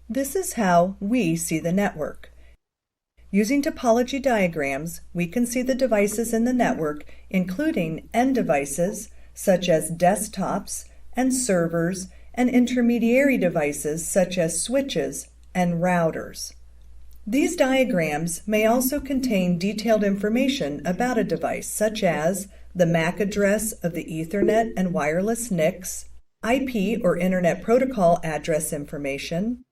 This is how we see the network. Using topology diagrams, we can see the devices in the network, including end devices, such as desktops and servers, and intermediary devices, such as switches and routers. These diagrams may also contain detailed information about a device, such as the MAC address of the Ethernet and wireless NICs, IP or Internet Protocol address information,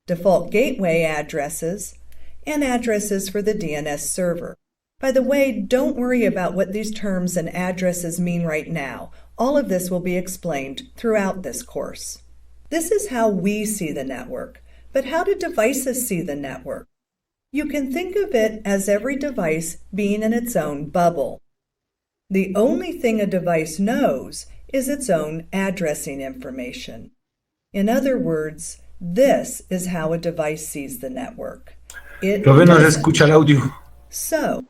default gateway addresses, and addresses for the DNS server. By the way, don't worry about what these terms and addresses mean right now. All of this will be explained throughout this course. This is how we see the network. But how do devices see the network? You can think of it as every device being in its own bubble. The only thing a device knows is its own addressing information. In other words, this is how a device sees the network. It Profe, no se doesn't. escucha el audio. So,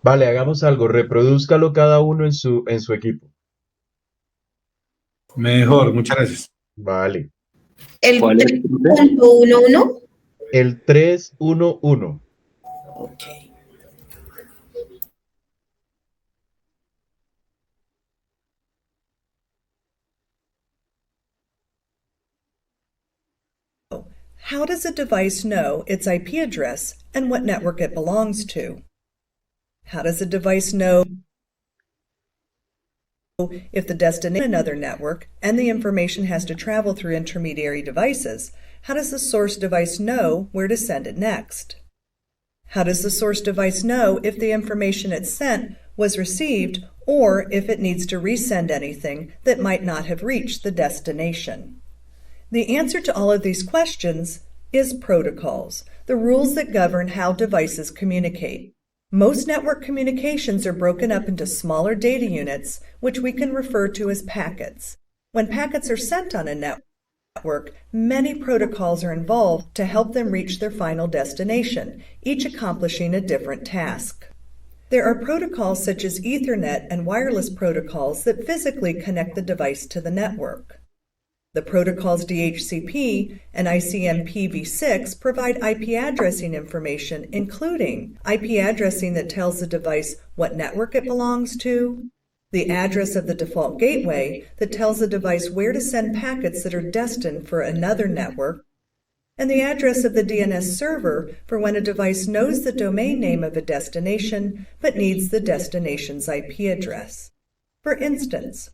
Vale, hagamos algo, reprodúzcalo cada uno en su equipo. Mejor, muchas gracias. Vale. El ¿Cuál es? 3.11. El 311. okay. How does a device know its IP address and what network it belongs to? How does a device know if the destination is another network and the information has to travel through intermediary devices? How does the source device know where to send it next? How does the source device know if the information it sent was received or if it needs to resend anything that might not have reached the destination? The answer to all of these questions is protocols, the rules that govern how devices communicate. Most network communications are broken up into smaller data units, which we can refer to as packets. When packets are sent on a network, many protocols are involved to help them reach their final destination, each accomplishing a different task. There are protocols such as Ethernet and wireless protocols that physically connect the device to the network. The protocols DHCP and ICMPv6 provide IP addressing information, including IP addressing that tells the device what network it belongs to, the address of the default gateway that tells the device where to send packets that are destined for another network, and the address of the DNS server for when a device knows the domain name of a destination but needs the destination's IP address. For instance,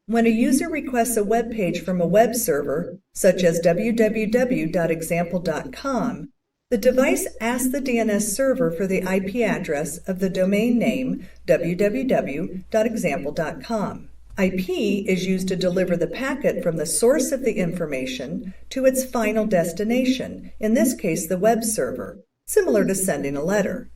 when a user requests a web page from a web server, such as www.example.com, the device asks the DNS server for the IP address of the domain name www.example.com. IP is used to deliver the packet from the source of the information to its final destination, in this case the web server, similar to sending a letter.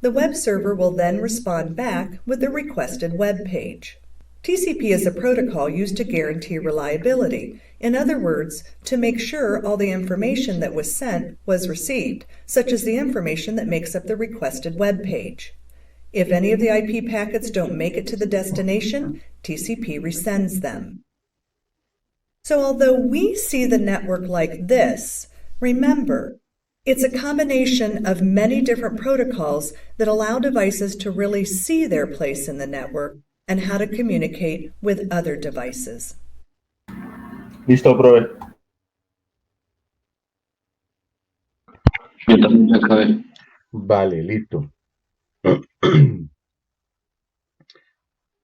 The web server will then respond back with the requested web page. TCP is a protocol used to guarantee reliability. In other words, to make sure all the information that was sent was received, such as the information that makes up the requested web page. If any of the IP packets don't make it to the destination, TCP resends them. So although we see the network like this, remember, it's a combination of many different protocols that allow devices to really see their place in the network and how to communicate with other devices. Listo, profe. Yo también ya acabé. Vale, listo.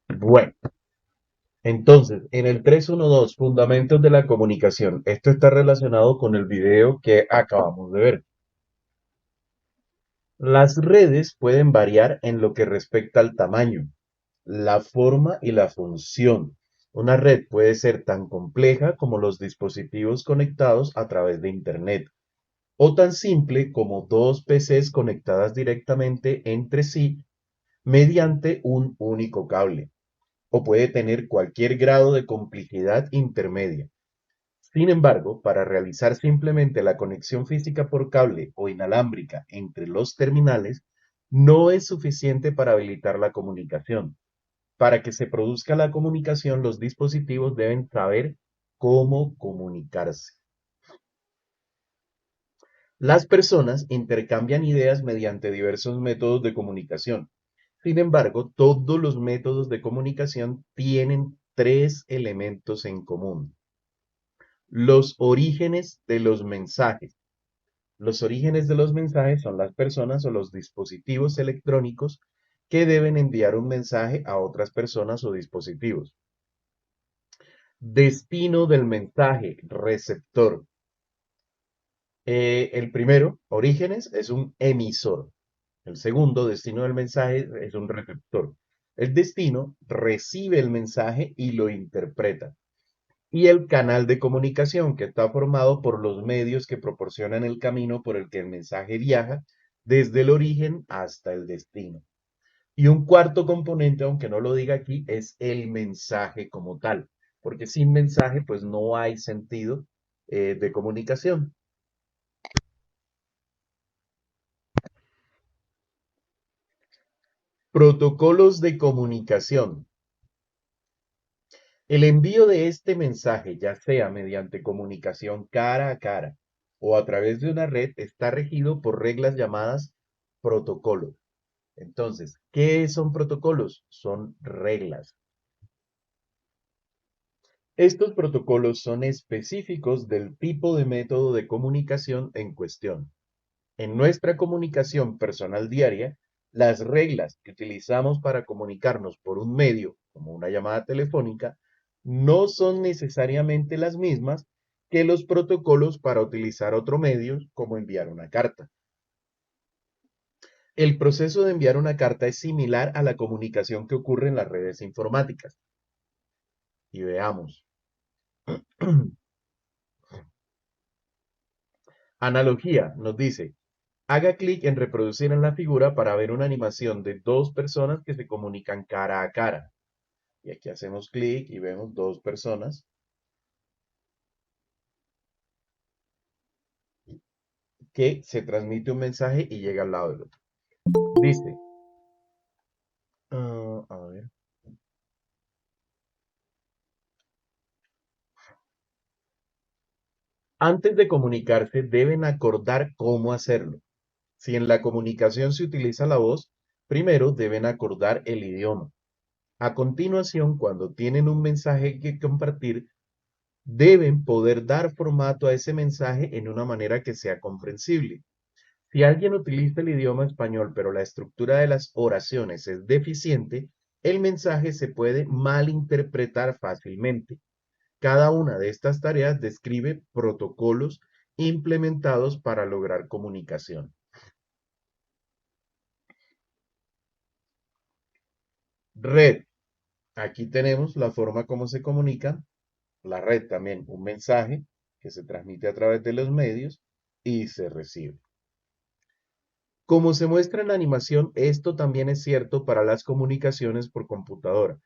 Bueno, entonces, en el 312, Fundamentos de la Comunicación, esto está relacionado con el video que acabamos de ver. Las redes pueden variar en lo que respecta al tamaño, la forma y la función. Una red puede ser tan compleja como los dispositivos conectados a través de Internet, o tan simple como dos PCs conectadas directamente entre sí mediante un único cable, o puede tener cualquier grado de complejidad intermedia. Sin embargo, para realizar simplemente la conexión física por cable o inalámbrica entre los terminales, no es suficiente para habilitar la comunicación. Para que se produzca la comunicación, los dispositivos deben saber cómo comunicarse. Las personas intercambian ideas mediante diversos métodos de comunicación. Sin embargo, todos los métodos de comunicación tienen tres elementos en común. Los orígenes de los mensajes. Los orígenes de los mensajes son las personas o los dispositivos electrónicos que deben enviar un mensaje a otras personas o dispositivos. Destino del mensaje, receptor. El primero, orígenes, es un emisor. El segundo, destino del mensaje, es un receptor. El destino recibe el mensaje y lo interpreta. Y el canal de comunicación, que está formado por los medios que proporcionan el camino por el que el mensaje viaja desde el origen hasta el destino. Y un cuarto componente, aunque no lo diga aquí, es el mensaje como tal, porque sin mensaje pues no hay sentido de comunicación. Protocolos de comunicación. El envío de este mensaje, ya sea mediante comunicación cara a cara o a través de una red, está regido por reglas llamadas protocolos. Entonces, ¿qué son protocolos? Son reglas. Estos protocolos son específicos del tipo de método de comunicación en cuestión. En nuestra comunicación personal diaria, las reglas que utilizamos para comunicarnos por un medio, como una llamada telefónica, no son necesariamente las mismas que los protocolos para utilizar otro medio, como enviar una carta. El proceso de enviar una carta es similar a la comunicación que ocurre en las redes informáticas. Y veamos. Analogía nos dice, haga clic en reproducir en la figura para ver una animación de dos personas que se comunican cara a cara. Y aquí hacemos clic y vemos dos personas que se transmite un mensaje y llega al lado del otro. Dice, a ver. Antes de comunicarse deben acordar cómo hacerlo. Si en la comunicación se utiliza la voz, primero deben acordar el idioma. A continuación, cuando tienen un mensaje que compartir, deben poder dar formato a ese mensaje en una manera que sea comprensible. Si alguien utiliza el idioma español, pero la estructura de las oraciones es deficiente, el mensaje se puede malinterpretar fácilmente. Cada una de estas tareas describe protocolos implementados para lograr comunicación. Red. Aquí tenemos la forma como se comunica. La red también, un mensaje que se transmite a través de los medios y se recibe. Como se muestra en la animación, esto también es cierto para las comunicaciones por computadora.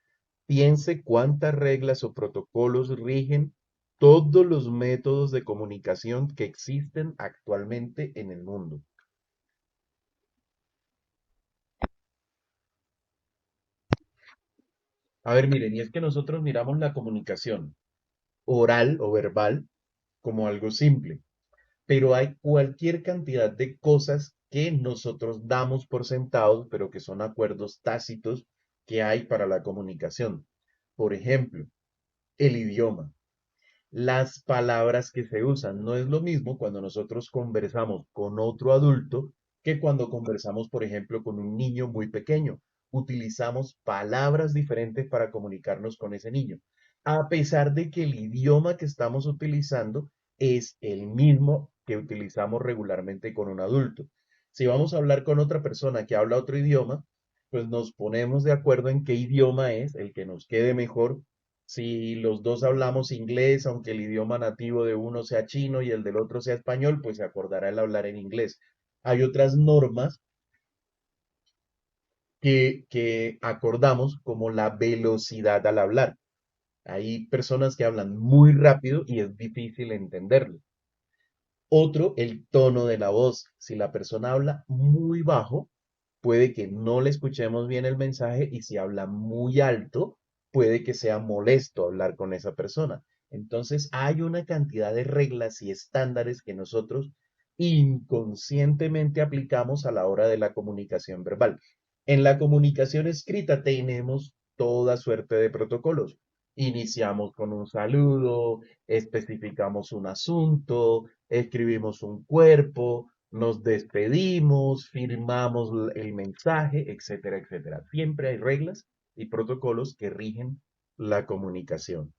Piense cuántas reglas o protocolos rigen todos los métodos de comunicación que existen actualmente en el mundo. A ver, miren, y es que nosotros miramos la comunicación oral o verbal como algo simple, pero hay cualquier cantidad de cosas que nosotros damos por sentados, pero que son acuerdos tácitos que hay para la comunicación. Por ejemplo, el idioma, las palabras que se usan. No es lo mismo cuando nosotros conversamos con otro adulto que cuando conversamos, por ejemplo, con un niño muy pequeño. Utilizamos palabras diferentes para comunicarnos con ese niño, a pesar de que el idioma que estamos utilizando es el mismo que utilizamos regularmente con un adulto. Si vamos a hablar con otra persona que habla otro idioma, pues nos ponemos de acuerdo en qué idioma es el que nos quede mejor. Si los dos hablamos inglés, aunque el idioma nativo de uno sea chino y el del otro sea español, pues se acordará el hablar en inglés. Hay otras normas que acordamos como la velocidad al hablar. Hay personas que hablan muy rápido y es difícil entenderlo. Otro, el tono de la voz. Si la persona habla muy bajo, puede que no le escuchemos bien el mensaje y si habla muy alto, puede que sea molesto hablar con esa persona. Entonces hay una cantidad de reglas y estándares que nosotros inconscientemente aplicamos a la hora de la comunicación verbal. En la comunicación escrita tenemos toda suerte de protocolos. Iniciamos con un saludo, especificamos un asunto, escribimos un cuerpo, nos despedimos, firmamos el mensaje, etcétera, etcétera. Siempre hay reglas y protocolos que rigen la comunicación.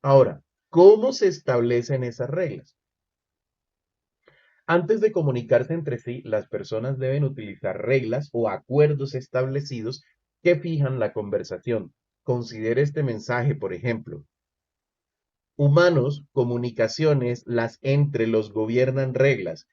Ahora, ¿cómo se establecen esas reglas? Antes de comunicarse entre sí, las personas deben utilizar reglas o acuerdos establecidos que fijan la conversación. Considere este mensaje, por ejemplo. Humanos, comunicaciones, las entre los gobiernan reglas.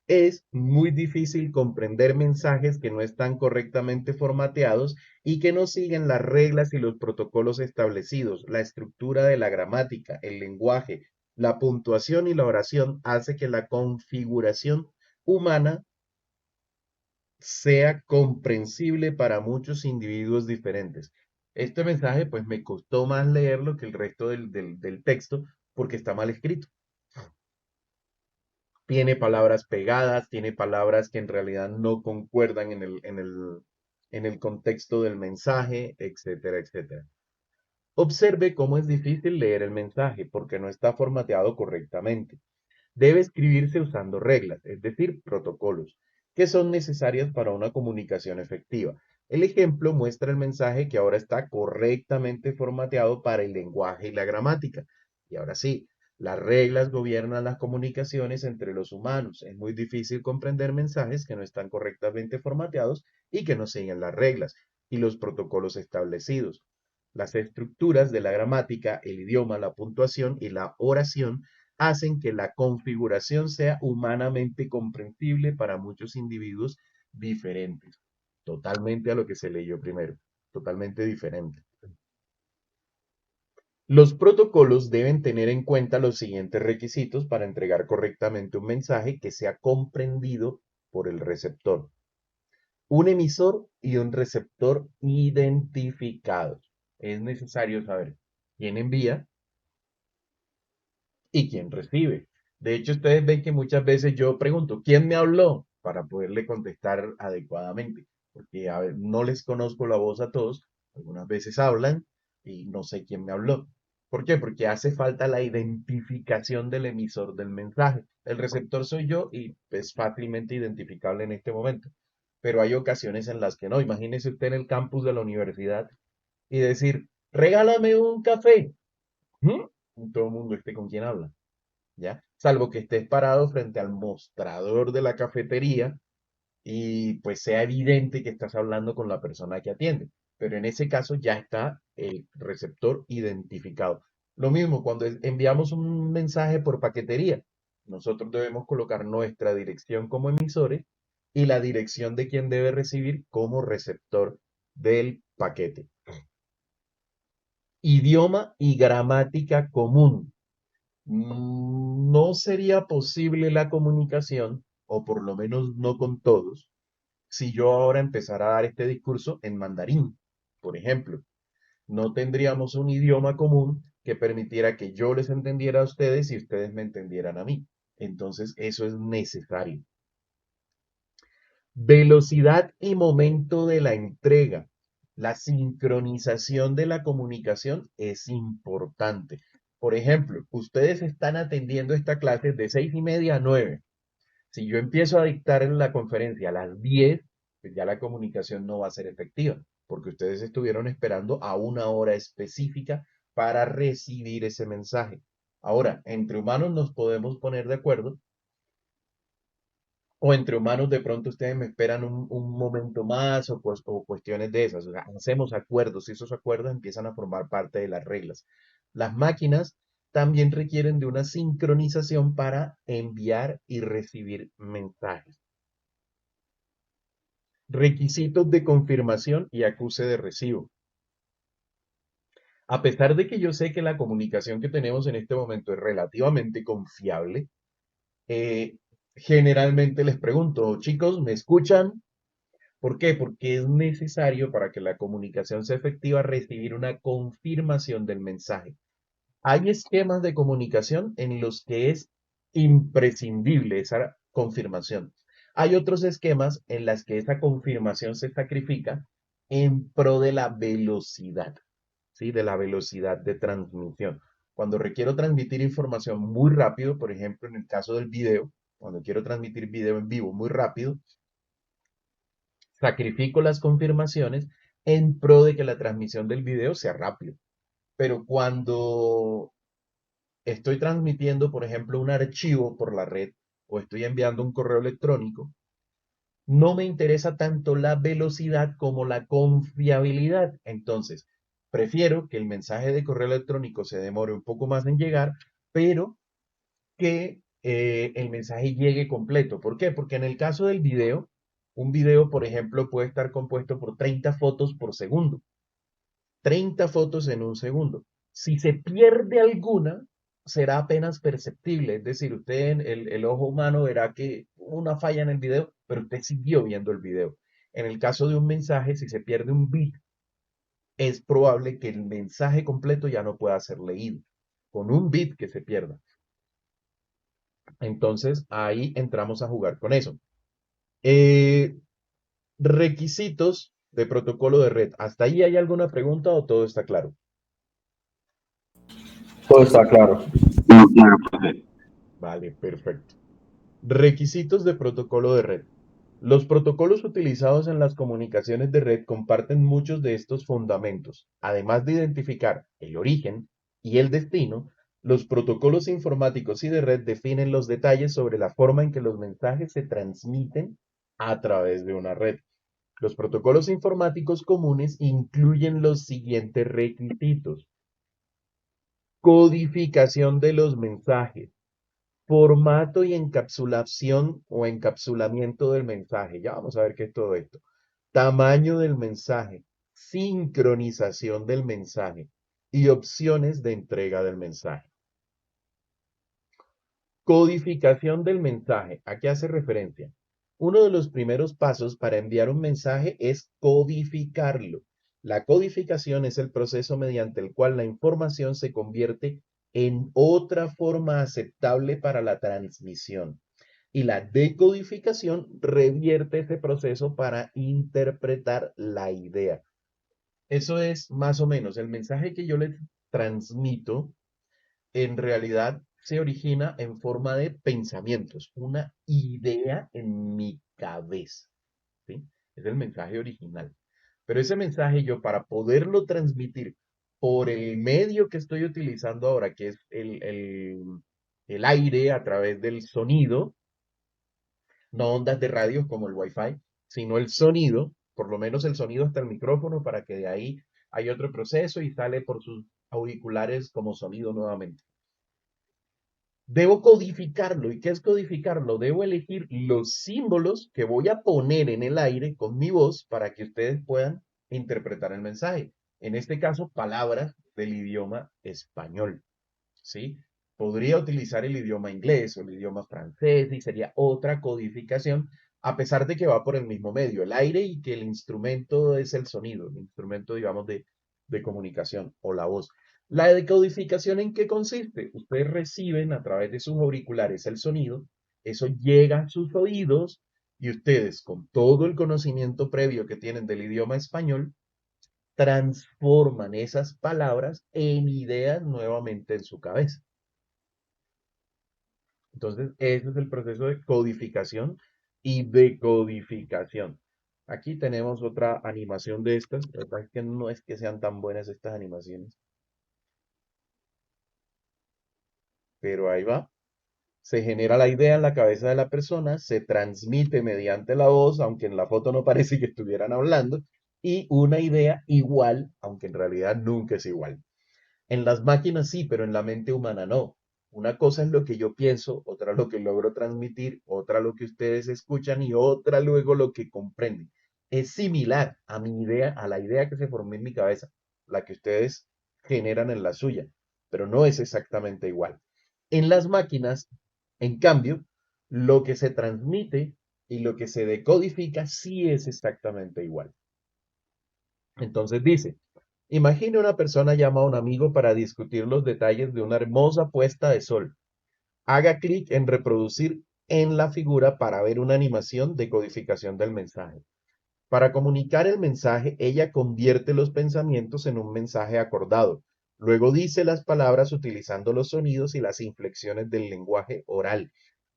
Es muy difícil comprender mensajes que no están correctamente formateados y que no siguen las reglas y los protocolos establecidos. La estructura de la gramática, el lenguaje, la puntuación y la oración hace que la configuración humana sea comprensible para muchos individuos diferentes. Este mensaje pues me costó más leerlo que el resto del texto porque está mal escrito. Tiene palabras pegadas, tiene palabras que en realidad no concuerdan en el contexto del mensaje, etcétera, etcétera. Observe cómo es difícil leer el mensaje porque no está formateado correctamente. Debe escribirse usando reglas, es decir, protocolos, que son necesarias para una comunicación efectiva. El ejemplo muestra el mensaje que ahora está correctamente formateado para el lenguaje y la gramática. Y ahora sí, las reglas gobiernan las comunicaciones entre los humanos. Es muy difícil comprender mensajes que no están correctamente formateados y que no siguen las reglas y los protocolos establecidos. Las estructuras de la gramática, el idioma, la puntuación y la oración hacen que la configuración sea humanamente comprensible para muchos individuos diferentes. Totalmente a lo que se leyó primero, totalmente diferente. Los protocolos deben tener en cuenta los siguientes requisitos para entregar correctamente un mensaje que sea comprendido por el receptor. Un emisor y un receptor identificados. Es necesario saber quién envía y quién recibe. De hecho, ustedes ven que muchas veces yo pregunto, ¿quién me habló? Para poderle contestar adecuadamente, porque a ver, no les conozco la voz a todos, algunas veces hablan y no sé quién me habló. ¿Por qué? Porque hace falta la identificación del emisor del mensaje. El receptor soy yo y es fácilmente identificable en este momento, pero hay ocasiones en las que no. Imagínese usted en el campus de la universidad y decir, regálame un café. ¿Mm? Todo el mundo esté con quién habla. ¿Ya? Salvo que estés parado frente al mostrador de la cafetería y pues sea evidente que estás hablando con la persona que atiende. Pero en ese caso ya está el receptor identificado. Lo mismo cuando enviamos un mensaje por paquetería. Nosotros debemos colocar nuestra dirección como emisores y la dirección de quien debe recibir como receptor del paquete. Idioma y gramática común. No sería posible la comunicación, o por lo menos no con todos, si yo ahora empezara a dar este discurso en mandarín, por ejemplo. No tendríamos un idioma común que permitiera que yo les entendiera a ustedes y ustedes me entendieran a mí. Entonces, eso es necesario. Velocidad y momento de la entrega. La sincronización de la comunicación es importante. Por ejemplo, ustedes están atendiendo esta clase de 6:30 a 9. Si yo empiezo a dictar en la conferencia a las 10, pues ya la comunicación no va a ser efectiva, porque ustedes estuvieron esperando a una hora específica para recibir ese mensaje. Ahora, entre humanos nos podemos poner de acuerdo o entre humanos de pronto ustedes me esperan un momento más o cuestiones de esas. O sea, hacemos acuerdos y esos acuerdos empiezan a formar parte de las reglas. Las máquinas también requieren de una sincronización para enviar y recibir mensajes. Requisitos de confirmación y acuse de recibo. A pesar de que yo sé que la comunicación que tenemos en este momento es relativamente confiable, eh, generalmente les pregunto, chicos, ¿me escuchan? ¿Por qué? Porque es necesario para que la comunicación sea efectiva recibir una confirmación del mensaje. Hay esquemas de comunicación en los que es imprescindible esa confirmación. Hay otros esquemas en los que esa confirmación se sacrifica en pro de la velocidad, ¿sí? De la velocidad de transmisión. Cuando requiero transmitir información muy rápido, por ejemplo, en el caso del video, cuando quiero transmitir video en vivo muy rápido, sacrifico las confirmaciones en pro de que la transmisión del video sea rápido. Pero cuando estoy transmitiendo, por ejemplo, un archivo por la red o estoy enviando un correo electrónico, no me interesa tanto la velocidad como la confiabilidad. Entonces, prefiero que el mensaje de correo electrónico se demore un poco más en llegar, pero que el mensaje llegue completo. ¿Por qué? Porque en el caso del video, un video, por ejemplo, puede estar compuesto por 30 fotos por segundo. 30 fotos en un segundo. Si se pierde alguna, será apenas perceptible. Es decir, usted, el ojo humano verá que hubo una falla en el video, pero usted siguió viendo el video. En el caso de un mensaje, si se pierde un bit, es probable que el mensaje completo ya no pueda ser leído. Con un bit que se pierda. Entonces, ahí entramos a jugar con eso. Eh, Requisitos de protocolo de red. ¿Hasta ahí hay alguna pregunta o todo está claro? Todo está claro. No, claro, profe. Vale, perfecto. Requisitos de protocolo de red. Los protocolos utilizados en las comunicaciones de red comparten muchos de estos fundamentos. Además de identificar el origen y el destino, los protocolos informáticos y de red definen los detalles sobre la forma en que los mensajes se transmiten a través de una red. Los protocolos informáticos comunes incluyen los siguientes requisitos: codificación de los mensajes, formato y encapsulación o encapsulamiento del mensaje. Ya vamos a ver qué es todo esto. Tamaño del mensaje, sincronización del mensaje y opciones de entrega del mensaje. Codificación del mensaje. ¿A qué hace referencia? Uno de los primeros pasos para enviar un mensaje es codificarlo. La codificación es el proceso mediante el cual la información se convierte en otra forma aceptable para la transmisión. Y la decodificación revierte ese proceso para interpretar la idea. Eso es más o menos el mensaje que yo les transmito. En realidad se origina en forma de pensamientos, una idea en mi cabeza, ¿sí? Es el mensaje original. Pero ese mensaje yo, para poderlo transmitir por el medio que estoy utilizando ahora, que es el aire a través del sonido, no ondas de radio como el Wi-Fi, sino el sonido, por lo menos el sonido hasta el micrófono, para que de ahí hay otro proceso y sale por sus auriculares como sonido nuevamente. Debo codificarlo. ¿Y qué es codificarlo? Debo elegir los símbolos que voy a poner en el aire con mi voz para que ustedes puedan interpretar el mensaje. En este caso, palabras del idioma español, ¿sí? Podría utilizar el idioma inglés o el idioma francés y sería otra codificación, a pesar de que va por el mismo medio, el aire, y que el instrumento es el sonido, el instrumento, digamos, de comunicación o la voz. ¿La decodificación en qué consiste? Ustedes reciben a través de sus auriculares el sonido, eso llega a sus oídos y ustedes, con todo el conocimiento previo que tienen del idioma español, transforman esas palabras en ideas nuevamente en su cabeza. Entonces, ese es el proceso de codificación y decodificación. Aquí tenemos otra animación de estas. La verdad es que no es que sean tan buenas estas animaciones, pero ahí va. Se genera la idea en la cabeza de la persona, se transmite mediante la voz, aunque en la foto no parece que estuvieran hablando, y una idea igual, aunque en realidad nunca es igual. En las máquinas sí, pero en la mente humana no. Una cosa es lo que yo pienso, otra lo que logro transmitir, otra lo que ustedes escuchan y otra luego lo que comprenden. Es similar a mi idea, a la idea que se formó en mi cabeza, la que ustedes generan en la suya, pero no es exactamente igual. En las máquinas, en cambio, lo que se transmite y lo que se decodifica sí es exactamente igual. Entonces dice, imagine una persona llama a un amigo para discutir los detalles de una hermosa puesta de sol. Haga clic en reproducir en la figura para ver una animación de codificación del mensaje. Para comunicar el mensaje, ella convierte los pensamientos en un mensaje acordado. Luego dice las palabras utilizando los sonidos y las inflexiones del lenguaje oral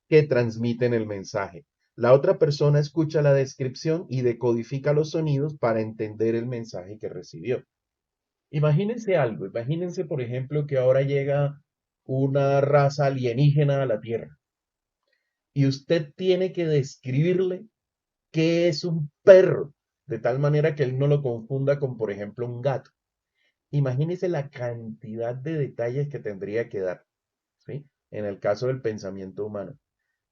que transmiten el mensaje. La otra persona escucha la descripción y decodifica los sonidos para entender el mensaje que recibió. Imagínense algo, imagínense por ejemplo que ahora llega una raza alienígena a la Tierra y usted tiene que describirle qué es un perro, de tal manera que él no lo confunda con, por ejemplo, un gato. Imagínese la cantidad de detalles que tendría que dar, ¿sí? En el caso del pensamiento humano.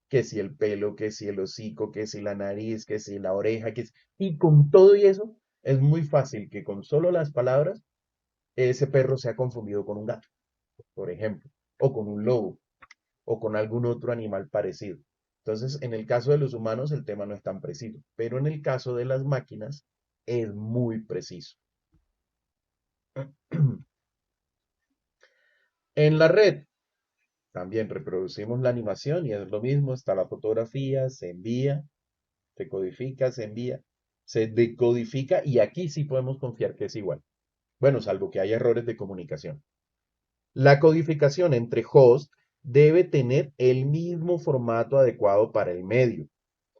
Que si el pelo, que si el hocico, que si la nariz, que si la oreja, y con todo y eso, es muy fácil que con solo las palabras ese perro sea confundido con un gato, por ejemplo, o con un lobo, o con algún otro animal parecido. Entonces, en el caso de los humanos, el tema no es tan preciso, pero en el caso de las máquinas, es muy preciso. En la red, también reproducimos la animación y es lo mismo, está la fotografía, se envía, se codifica, se envía, se decodifica y aquí sí podemos confiar que es igual. Bueno, salvo que haya errores de comunicación. La codificación entre host debe tener el mismo formato adecuado para el medio,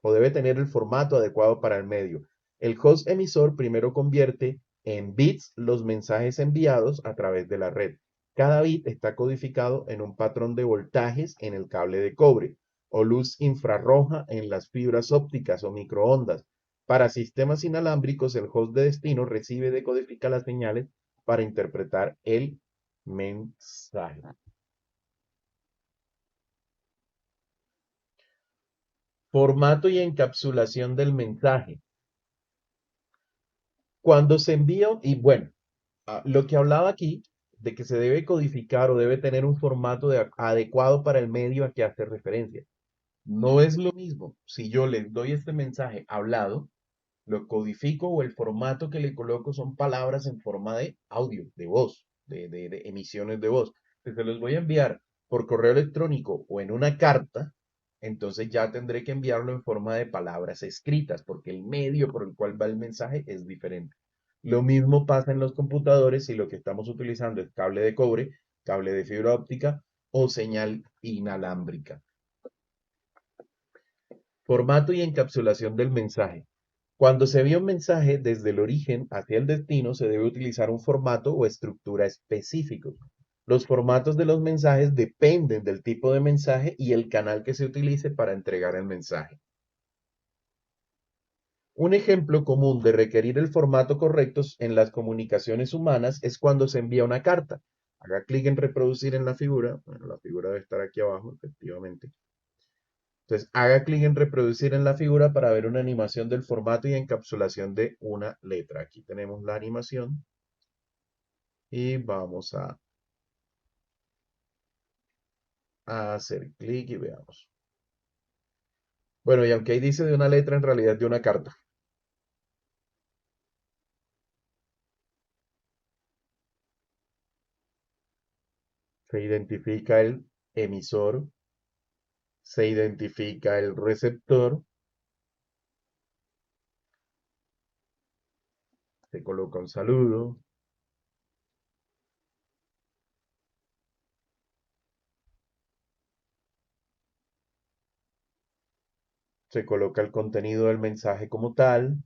o debe tener el formato adecuado para el medio. El host emisor primero convierte en bits los mensajes enviados a través de la red. Cada bit está codificado en un patrón de voltajes en el cable de cobre o luz infrarroja en las fibras ópticas o microondas. Para sistemas inalámbricos, el host de destino recibe y decodifica las señales para interpretar el mensaje. Formato y encapsulación del mensaje. Cuando se envía, y bueno, lo que hablaba aquí, de que se debe codificar o debe tener un formato adecuado para el medio a que hace referencia. No es lo mismo si yo les doy este mensaje hablado, lo codifico o el formato que le coloco son palabras en forma de audio, de voz, de emisiones de voz. Si se los voy a enviar por correo electrónico o en una carta, entonces ya tendré que enviarlo en forma de palabras escritas, porque el medio por el cual va el mensaje es diferente. Lo mismo pasa en los computadores si lo que estamos utilizando es cable de cobre, cable de fibra óptica o señal inalámbrica. Formato y encapsulación del mensaje. Cuando se envía un mensaje desde el origen hacia el destino, se debe utilizar un formato o estructura específicos. Los formatos de los mensajes dependen del tipo de mensaje y el canal que se utilice para entregar el mensaje. Un ejemplo común de requerir el formato correcto en las comunicaciones humanas es cuando se envía una carta. Haga clic en reproducir en la figura. Bueno, la figura debe estar aquí abajo, efectivamente. Entonces, haga clic en reproducir en la figura para ver una animación del formato y encapsulación de una letra. Aquí tenemos la animación y vamos a hacer clic y veamos. Bueno, y aunque ahí dice de una letra, en realidad de una carta. Se identifica el emisor, se identifica el receptor, se coloca un saludo, se coloca el contenido del mensaje como tal,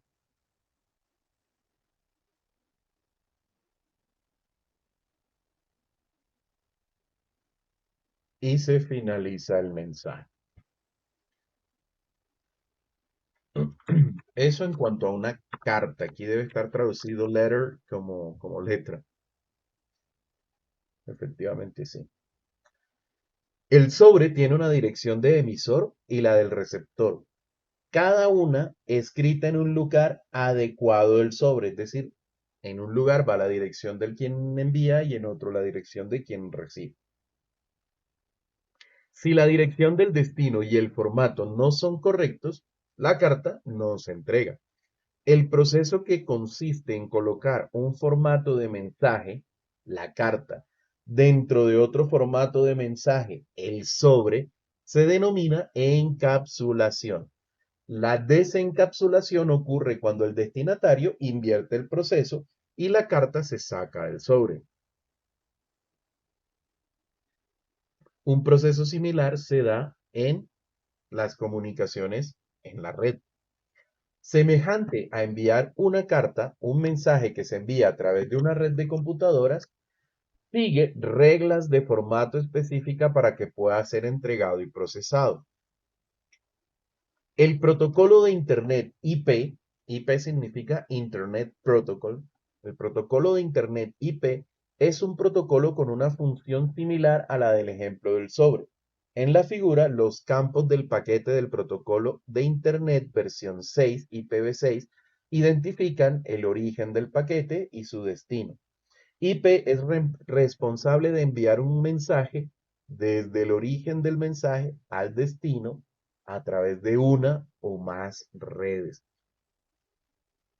y se finaliza el mensaje. Eso en cuanto a una carta. Aquí debe estar traducido letter como letra. Efectivamente, sí. El sobre tiene una dirección de emisor y la del receptor. Cada una escrita en un lugar adecuado del sobre, es decir, en un lugar va la dirección del quien envía y en otro la dirección de quien recibe. Si la dirección del destino y el formato no son correctos, La carta no se entrega. El proceso que consiste en colocar un formato de mensaje, la carta, dentro de otro formato de mensaje, el sobre, se denomina encapsulación. La desencapsulación ocurre cuando el destinatario invierte el proceso y la carta se saca del sobre. Un proceso similar se da en las comunicaciones en la red. Semejante a enviar una carta, un mensaje que se envía a través de una red de computadoras, sigue reglas de formato específica para que pueda ser entregado y procesado. El protocolo de Internet IP, IP significa Internet Protocol, el protocolo de Internet IP es un protocolo con una función similar a la del ejemplo del sobre. En la figura, los campos del paquete del protocolo de Internet versión 6, IPv6, identifican el origen del paquete y su destino. IP es responsable de enviar un mensaje desde el origen del mensaje al destino a través de una o más redes.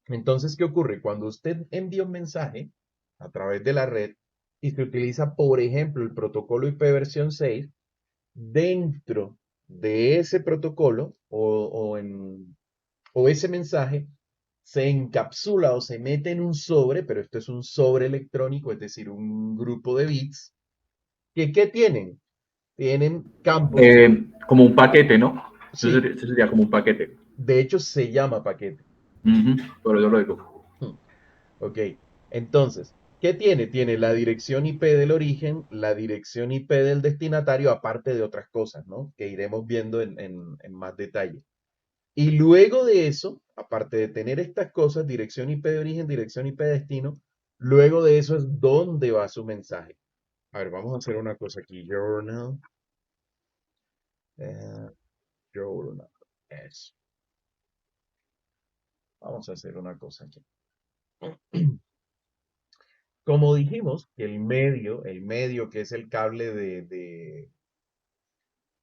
Entonces, ¿qué ocurre? Cuando usted envía un mensaje a través de la red y se utiliza, por ejemplo, el protocolo IP versión 6, dentro de ese protocolo o ese mensaje se encapsula o se mete en un sobre, pero esto es un sobre electrónico, es decir, un grupo de bits, que ¿qué tienen? Tienen campos, Como un paquete, ¿no? sí, Eso sería como un paquete. de hecho se llama paquete. Pero yo lo digo. Ok, entonces, ¿qué tiene? Tiene la dirección IP del origen, la dirección IP del destinatario, aparte de otras cosas, ¿no? Que iremos viendo en más detalle. Y luego de eso, aparte de tener estas cosas, dirección IP de origen, dirección IP de destino, luego de eso es dónde va su mensaje. A ver, vamos a hacer una cosa aquí. Journal. eh, journal. Eso. Vamos a hacer una cosa aquí. Como dijimos, que el medio que es el cable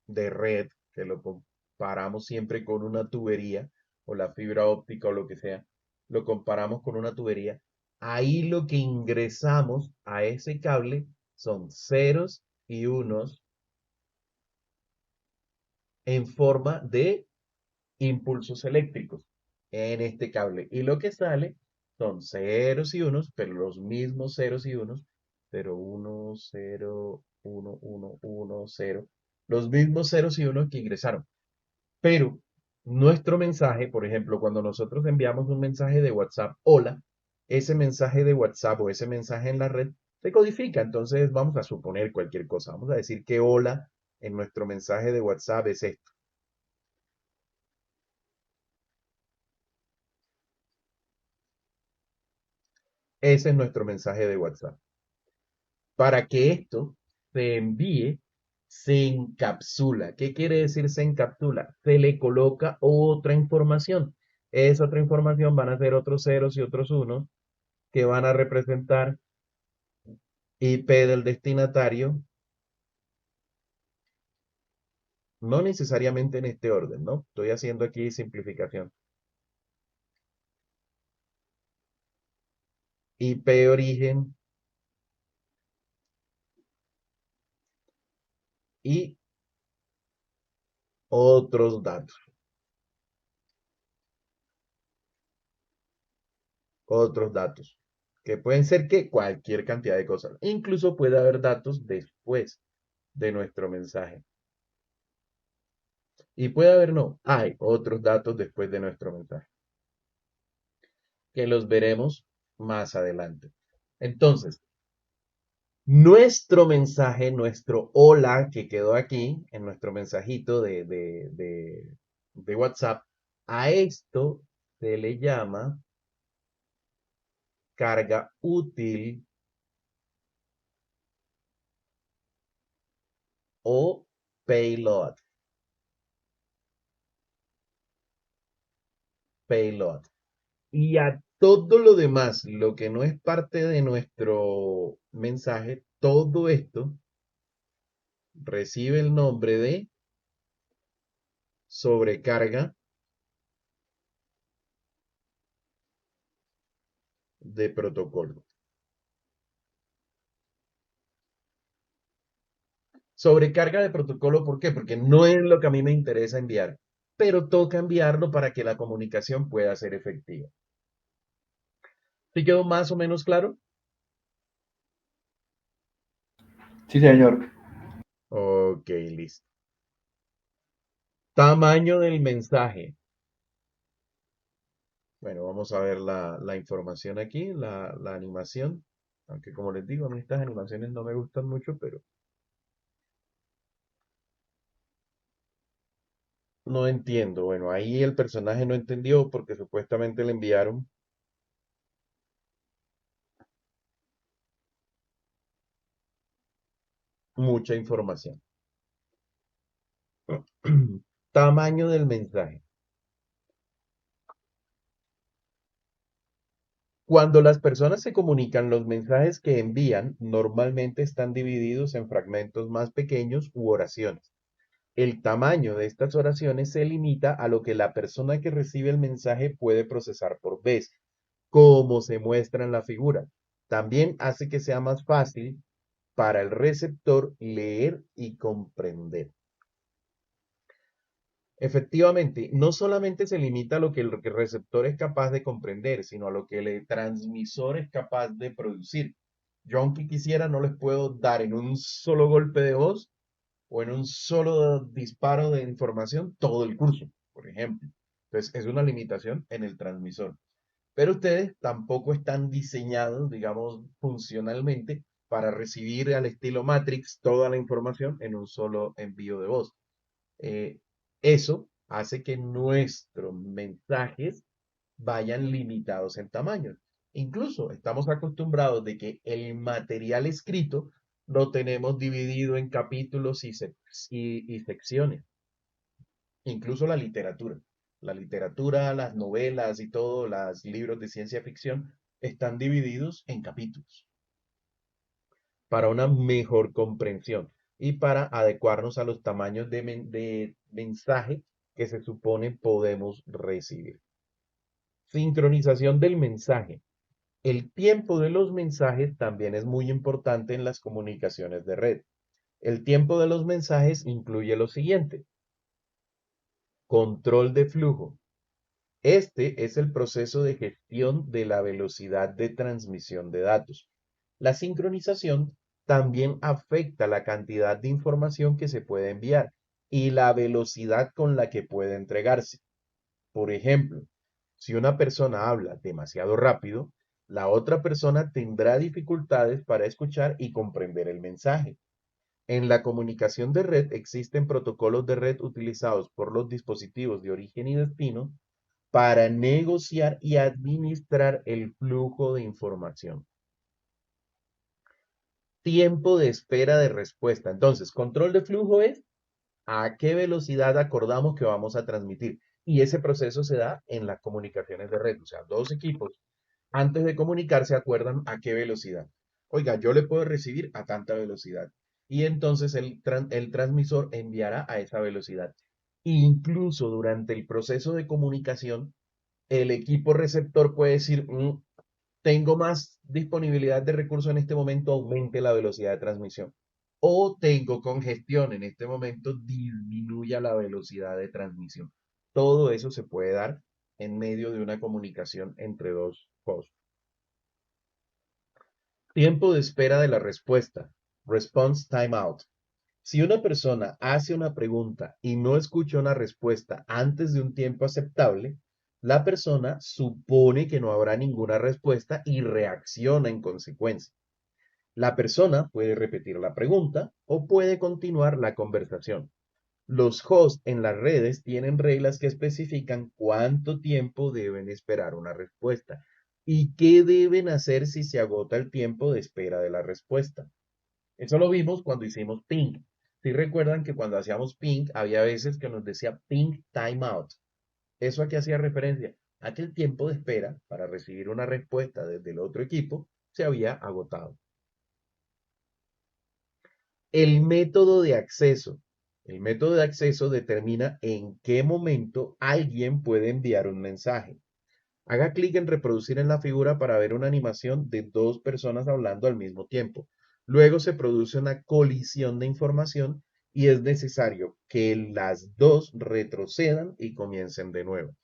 de red, que lo comparamos siempre con una tubería, o la fibra óptica o lo que sea, lo comparamos con una tubería. Ahí lo que ingresamos a ese cable son ceros y unos en forma de impulsos eléctricos en este cable. Y lo que sale son ceros y unos, pero los mismos ceros y unos, 0, 1, 0, 1, 1, 1, 0, los mismos ceros y unos que ingresaron. Pero nuestro mensaje, por ejemplo, cuando nosotros enviamos un mensaje de WhatsApp, hola, ese mensaje de WhatsApp o ese mensaje en la red se codifica. Entonces vamos a suponer cualquier cosa. Vamos a decir que hola en nuestro mensaje de WhatsApp es esto. Ese es nuestro mensaje de WhatsApp. Para que esto se envíe, se encapsula. ¿Qué quiere decir se encapsula? Se le coloca otra información. Esa otra información van a ser otros ceros y otros unos que van a representar IP del destinatario, no necesariamente en este orden, ¿no? Estoy haciendo aquí simplificación. IP origen y otros datos. Otros datos. Que pueden ser que cualquier cantidad de cosas. Incluso puede haber datos después de nuestro mensaje. Y puede haber no, hay otros datos después de nuestro mensaje, que los veremos más adelante. Entonces, nuestro mensaje, nuestro hola que quedó aquí en nuestro mensajito de WhatsApp, a esto se le llama carga útil o payload. Payload. Y a todo lo demás, lo que no es parte de nuestro mensaje, todo esto recibe el nombre de sobrecarga de protocolo. Sobrecarga de protocolo, ¿por qué? Porque no es lo que a mí me interesa enviar, pero toca enviarlo para que la comunicación pueda ser efectiva. ¿Sí quedó más o menos claro? Sí, señor. Ok, listo. Tamaño del mensaje. Bueno, vamos a ver la información aquí, la animación. Aunque como les digo, a mí estas animaciones no me gustan mucho, pero no entiendo. Bueno, ahí el personaje no entendió porque supuestamente le enviaron mucha información. Tamaño del mensaje. Cuando las personas se comunican, los mensajes que envían normalmente están divididos en fragmentos más pequeños u oraciones. El tamaño de estas oraciones se limita a lo que la persona que recibe el mensaje puede procesar por vez, como se muestra en la figura. También hace que sea más fácil para el receptor leer y comprender. Efectivamente, no solamente se limita a lo que el receptor es capaz de comprender, sino a lo que el transmisor es capaz de producir. Yo, aunque quisiera, no les puedo dar en un solo golpe de voz o en un solo disparo de información todo el curso, por ejemplo. Entonces, es una limitación en el transmisor. Pero ustedes tampoco están diseñados, digamos, funcionalmente para recibir al estilo Matrix toda la información en un solo envío de voz. Eh, Eso hace que nuestros mensajes vayan limitados en tamaño. Incluso estamos acostumbrados de que el material escrito lo tenemos dividido en capítulos y secciones. Incluso la literatura. La literatura, las novelas y todos los libros de ciencia ficción están divididos en capítulos para una mejor comprensión y para adecuarnos a los tamaños de mensaje que se supone podemos recibir. Sincronización del mensaje. El tiempo de los mensajes también es muy importante en las comunicaciones de red. El tiempo de los mensajes incluye lo siguiente: control de flujo. Este es el proceso de gestión de la velocidad de transmisión de datos. La sincronización también afecta la cantidad de información que se puede enviar y la velocidad con la que puede entregarse. Por ejemplo, si una persona habla demasiado rápido, la otra persona tendrá dificultades para escuchar y comprender el mensaje. En la comunicación de red existen protocolos de red utilizados por los dispositivos de origen y destino para negociar y administrar el flujo de información. Tiempo de espera de respuesta. Entonces, control de flujo es a qué velocidad acordamos que vamos a transmitir. Y ese proceso se da en las comunicaciones de red. O sea, dos equipos antes de comunicarse acuerdan a qué velocidad. Oiga, yo le puedo recibir a tanta velocidad. Y entonces el transmisor enviará a esa velocidad. Incluso durante el proceso de comunicación, el equipo receptor puede decir, tengo más disponibilidad de recursos en este momento, aumente la velocidad de transmisión. O tengo congestión en este momento, disminuya la velocidad de transmisión. Todo eso se puede dar en medio de una comunicación entre dos hosts. Tiempo de espera de la respuesta. Response timeout. Si una persona hace una pregunta y no escucha una respuesta antes de un tiempo aceptable, la persona supone que no habrá ninguna respuesta y reacciona en consecuencia. La persona puede repetir la pregunta o puede continuar la conversación. Los hosts en las redes tienen reglas que especifican cuánto tiempo deben esperar una respuesta y qué deben hacer si se agota el tiempo de espera de la respuesta. Eso lo vimos cuando hicimos ping. Si recuerdan que cuando hacíamos ping había veces que nos decía ping timeout. ¿Eso a qué hacía referencia? A que el tiempo de espera para recibir una respuesta desde el otro equipo se había agotado. El método de acceso. El método de acceso determina en qué momento alguien puede enviar un mensaje. Haga clic en reproducir en la figura para ver una animación de dos personas hablando al mismo tiempo. Luego se produce una colisión de información y es necesario que las dos retrocedan y comiencen de nuevo.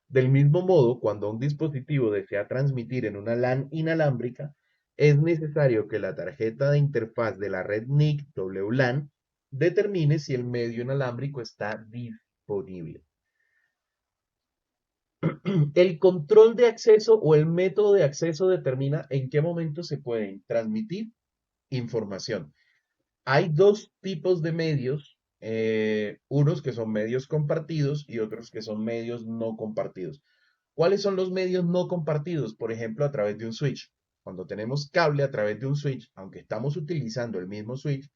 Del mismo modo, cuando un dispositivo desea transmitir en una LAN inalámbrica, es necesario que la tarjeta de interfaz de la red NIC WLAN determine si el medio inalámbrico está disponible. El control de acceso o el método de acceso determina en qué momento se pueden transmitir información. Hay dos tipos de medios, unos que son medios compartidos y otros que son medios no compartidos. ¿Cuáles son los medios no compartidos? Por ejemplo, a través de un switch. Cuando tenemos cable a través de un switch, aunque estamos utilizando el mismo switch,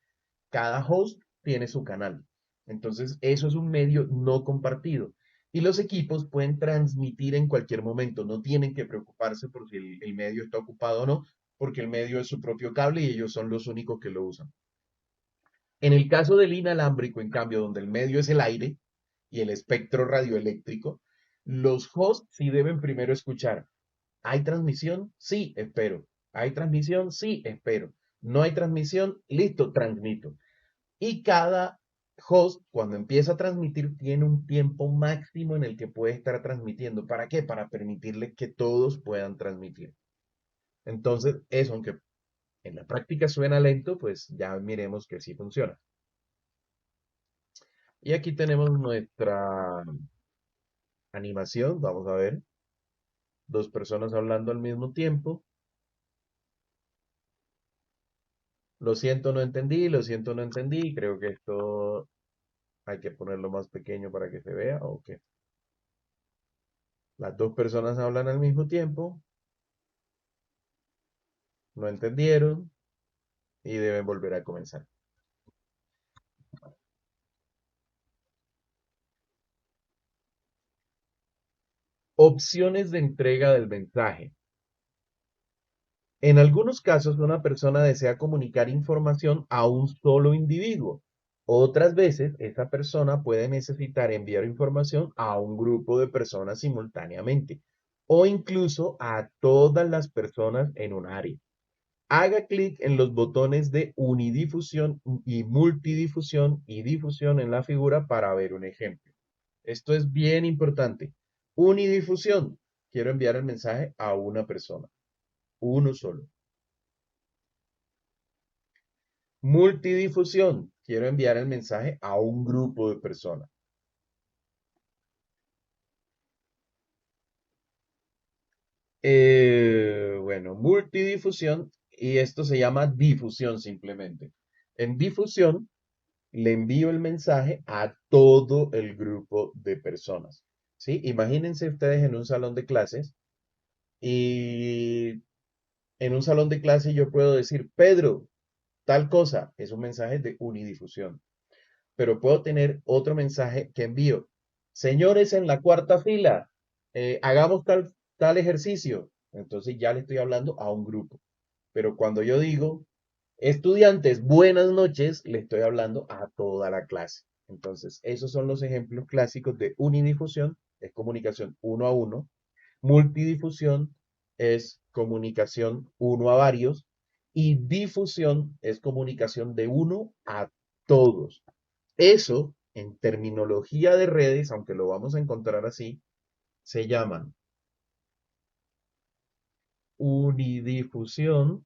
cada host tiene su canal. Entonces, eso es un medio no compartido. Y los equipos pueden transmitir en cualquier momento. No tienen que preocuparse por si el medio está ocupado o no, porque el medio es su propio cable y ellos son los únicos que lo usan. En el caso del inalámbrico, en cambio, donde el medio es el aire y el espectro radioeléctrico, los hosts sí deben primero escuchar. ¿Hay transmisión? Sí, espero. ¿Hay transmisión? Sí, espero. ¿No hay transmisión? Listo, transmito. Y cada host, cuando empieza a transmitir, tiene un tiempo máximo en el que puede estar transmitiendo. ¿Para qué? Para permitirle que todos puedan transmitir. Entonces, eso, aunque en la práctica suena lento, pues ya miremos que sí funciona. Y aquí tenemos nuestra animación. Vamos a ver. Dos personas hablando al mismo tiempo. Lo siento, no entendí. Lo siento, no entendí. Creo que esto hay que ponerlo más pequeño para que se vea. Ok. Las dos personas hablan al mismo tiempo. No entendieron y deben volver a comenzar. Opciones de entrega del mensaje. En algunos casos, una persona desea comunicar información a un solo individuo. Otras veces, esa persona puede necesitar enviar información a un grupo de personas simultáneamente o incluso a todas las personas en un área. Haga clic en los botones de unidifusión y multidifusión y difusión en la figura para ver un ejemplo. Esto es bien importante. Unidifusión. Quiero enviar el mensaje a una persona. Uno solo. Multidifusión. Quiero enviar el mensaje a un grupo de personas. Bueno, multidifusión y esto se llama difusión simplemente. En difusión le envío el mensaje a todo el grupo de personas. ¿Sí? Imagínense ustedes en un salón de clases y en un salón de clases yo puedo decir, Pedro, tal cosa, es un mensaje de unidifusión. Pero puedo tener otro mensaje que envío. Señores en la cuarta fila, hagamos tal ejercicio. Entonces ya le estoy hablando a un grupo. Pero cuando yo digo, estudiantes, buenas noches, le estoy hablando a toda la clase. Entonces, esos son los ejemplos clásicos de unidifusión, es comunicación uno a uno. Multidifusión es comunicación uno a varios. Y difusión es comunicación de uno a todos. Eso, en terminología de redes, aunque lo vamos a encontrar así, se llaman unidifusión,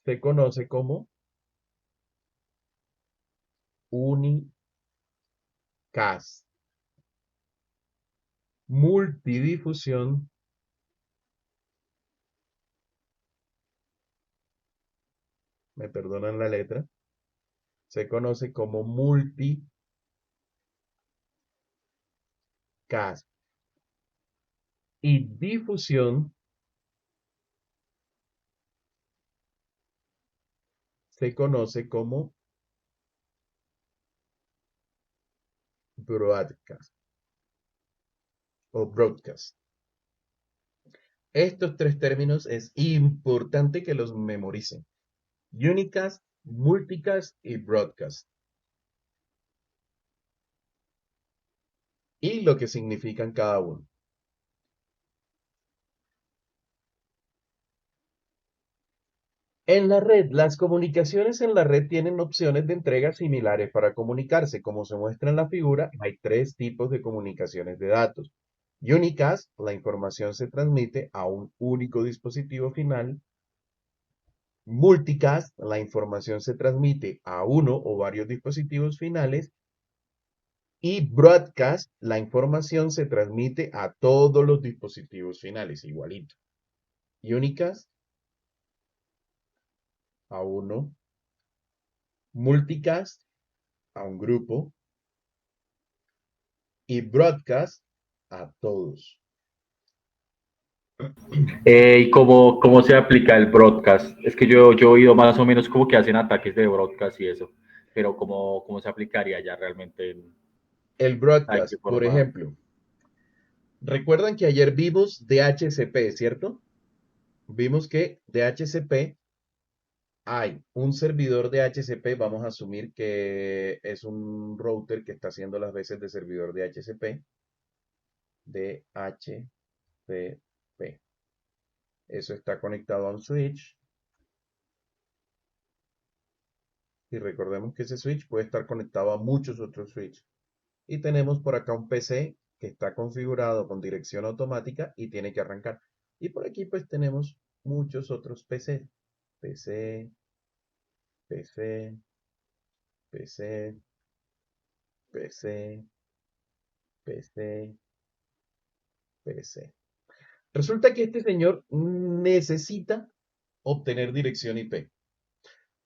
se conoce como unicast. Multidifusión me perdonan la letra, se conoce como multicast. Y difusión se conoce como broadcast o broadcast. Estos tres términos es importante que los memoricen. Unicast, multicast y broadcast. y lo que significan cada uno. En la red, las comunicaciones en la red tienen opciones de entrega similares para comunicarse. Como se muestra en la figura, hay tres tipos de comunicaciones de datos. Unicast, la información se transmite a un único dispositivo final. Multicast, la información se transmite a uno o varios dispositivos finales. Y broadcast, la información se transmite a todos los dispositivos finales, igualito. Unicast, a uno. Multicast, a un grupo. Y broadcast, a todos. ¿Y cómo se aplica el broadcast? Es que yo he oído más o menos como que hacen ataques de broadcast y eso, pero ¿cómo se aplicaría ya realmente? El ¿En qué broadcast, por forma? ejemplo, recuerdan que ayer vimos DHCP, ¿cierto? Vimos que DHCP hay un servidor DHCP, vamos a asumir que es un router que está haciendo las veces de servidor DHCP. DHCP. Eso está conectado a un switch. Y recordemos que ese switch puede estar conectado a muchos otros switches. Y tenemos por acá un PC que está configurado con dirección automática y tiene que arrancar. Y por aquí pues tenemos muchos otros PC. PC, PC, PC, PC, PC, PC. Resulta que este señor necesita obtener dirección IP,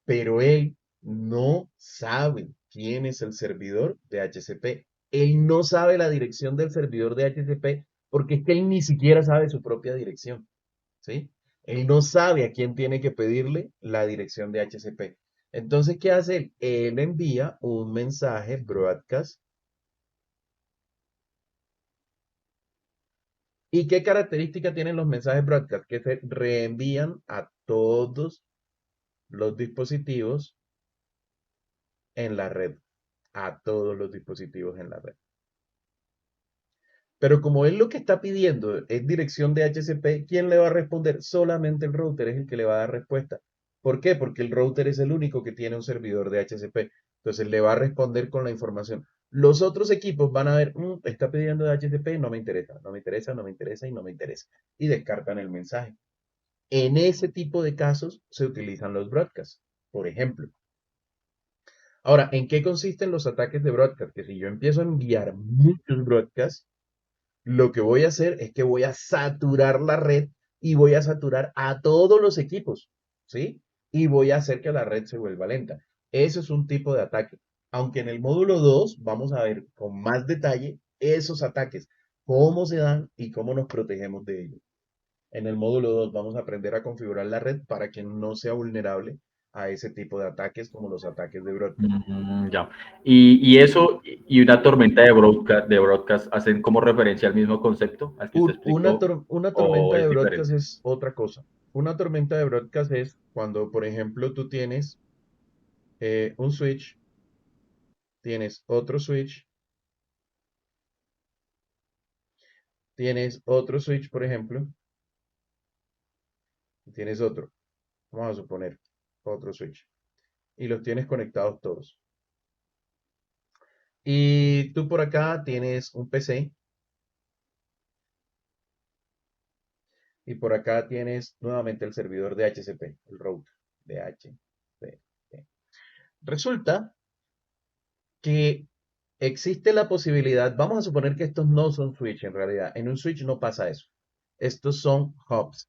pero él no sabe quién es el servidor de HCP. Él no sabe la dirección del servidor de HCP porque es que él ni siquiera sabe su propia dirección, ¿sí? Él no sabe a quién tiene que pedirle la dirección de HCP. Entonces, ¿qué hace él? Él envía un mensaje broadcast. ¿Y qué característica tienen los mensajes broadcast? Que se reenvían a todos los dispositivos en la red. A todos los dispositivos en la red. Pero como él lo que está pidiendo es dirección de HCP, ¿quién le va a responder? Solamente el router es el que le va a dar respuesta. ¿Por qué? Porque el router es el único que tiene un servidor de HCP. Entonces le va a responder con la información. Los otros equipos van a ver, está pidiendo de HCP, no me interesa, no me interesa, no me interesa y no me interesa. Y descartan el mensaje. En ese tipo de casos se utilizan los broadcasts, por ejemplo. Ahora, ¿en qué consisten los ataques de broadcast? Que si yo empiezo a enviar muchos broadcasts, lo que voy a hacer es que voy a saturar la red y voy a saturar a todos los equipos, ¿sí? Y voy a hacer que la red se vuelva lenta. Eso es un tipo de ataque. Aunque en el módulo 2 vamos a ver con más detalle esos ataques, cómo se dan y cómo nos protegemos de ellos. En el módulo 2 vamos a aprender a configurar la red para que no sea vulnerable a ese tipo de ataques como los ataques de broadcast. Ya. Y eso y una tormenta de broadcast hacen como referencia al mismo concepto al que usted explicó, Una o tormenta de es broadcast diferente. es otra cosa. Una tormenta de broadcast es cuando, por ejemplo, tú tienes un switch, tienes otro switch, tienes otro switch, por ejemplo, y tienes otro. Vamos a suponer otro switch. Y los tienes conectados todos. Y tú por acá tienes un PC. Y por acá tienes nuevamente el servidor de HCP, el router de HCP. Resulta que existe la posibilidad, vamos a suponer que estos no son switch en realidad. En un switch no pasa eso. Estos son hubs.